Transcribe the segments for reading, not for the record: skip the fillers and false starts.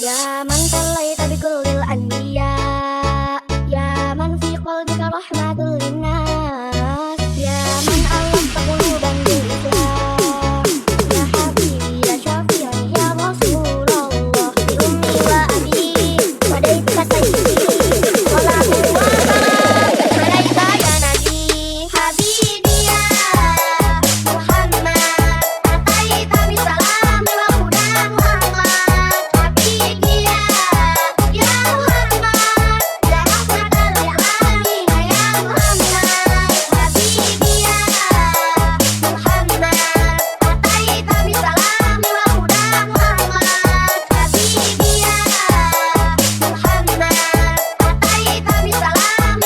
يا من صليت بكل الأنبياء، يا من في قلبك رحمة للناس، يا من ألفت قلوبا بالإسلام، يا حبيبي يا شفيعي يا رسول الله، بأمي وأبي فديتك سيدي، صلاة وسلام عليك يا نبي. حبيبي يا محمد أتيت بالسلام وهدى ورحمة، حبيبي يا محمد يا رحمة للعالمين يا محمد، حبيبي يا محمد أتيت بالسلام وهدى ورحمة، حبيبي يا محمد أتيت بالسلام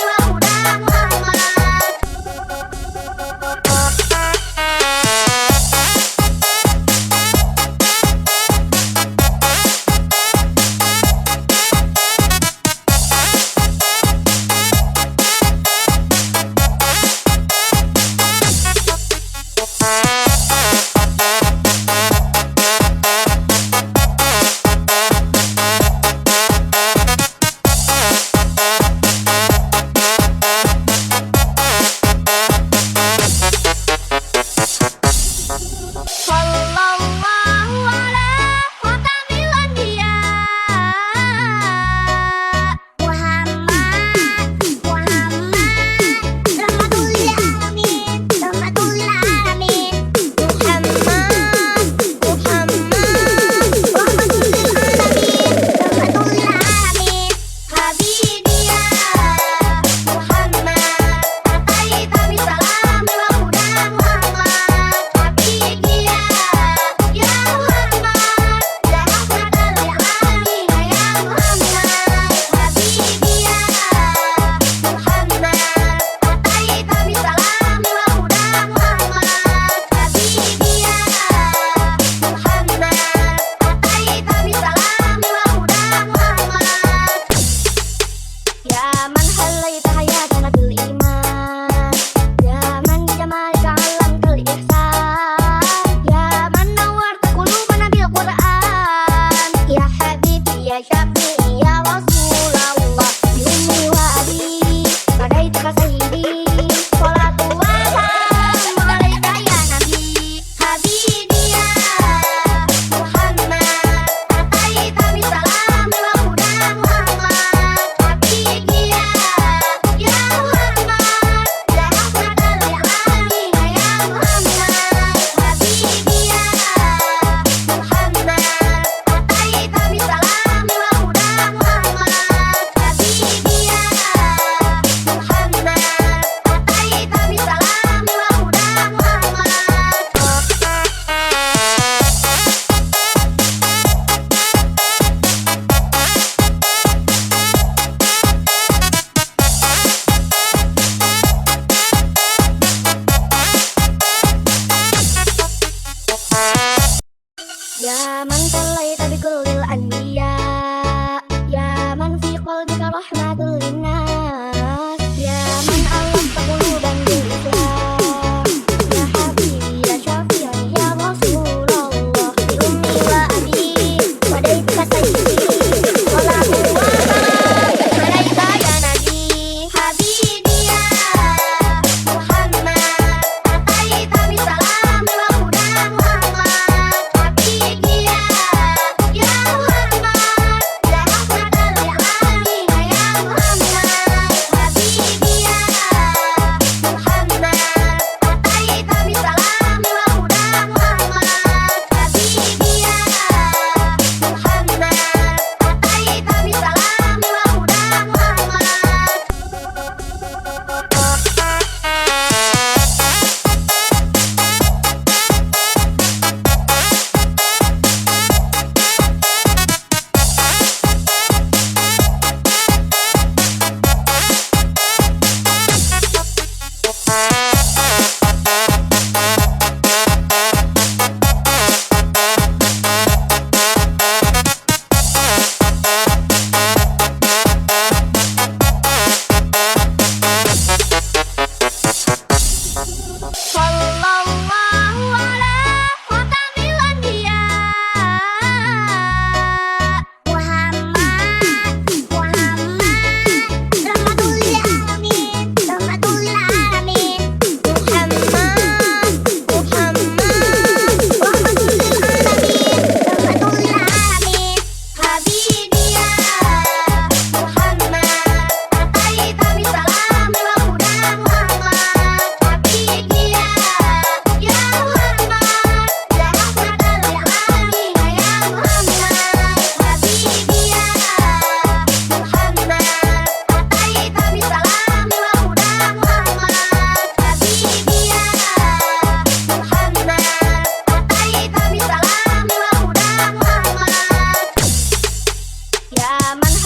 Sallallahu ala khatamil anbiya Muhammad rahmatul lil alamin rahmatul lil alamin Muhammad rahmatul lil alamin habibi ya Muhammad ataita bisalam wa hudan wa rahmat habibi ya Muhammad ya rahmatan lil alamin ya Muhammad habibi ya Muhammad ataita bisalam wa hudan wa rahmat habibi ya Muhammad ataita bisalam wa hudan wa rahmat يا من حليت حياتنا بالإيمان، يا من بجمالك علمت الإحسان، يا من نورت قلوبنا بالقرآن، يا حبيبي يا شفيعي يا رسول الله، بأمي وأبي فديتك سيدي، صلاة وسلام عليك يا نبي. حبيبي يا محمد أتيت بالسلام وهدى ورحمة، حبيبي يا محمد يا رحمة للعالمين يا محمد، حبيبي يا محمد أتيت بالسلام وهدى Ya man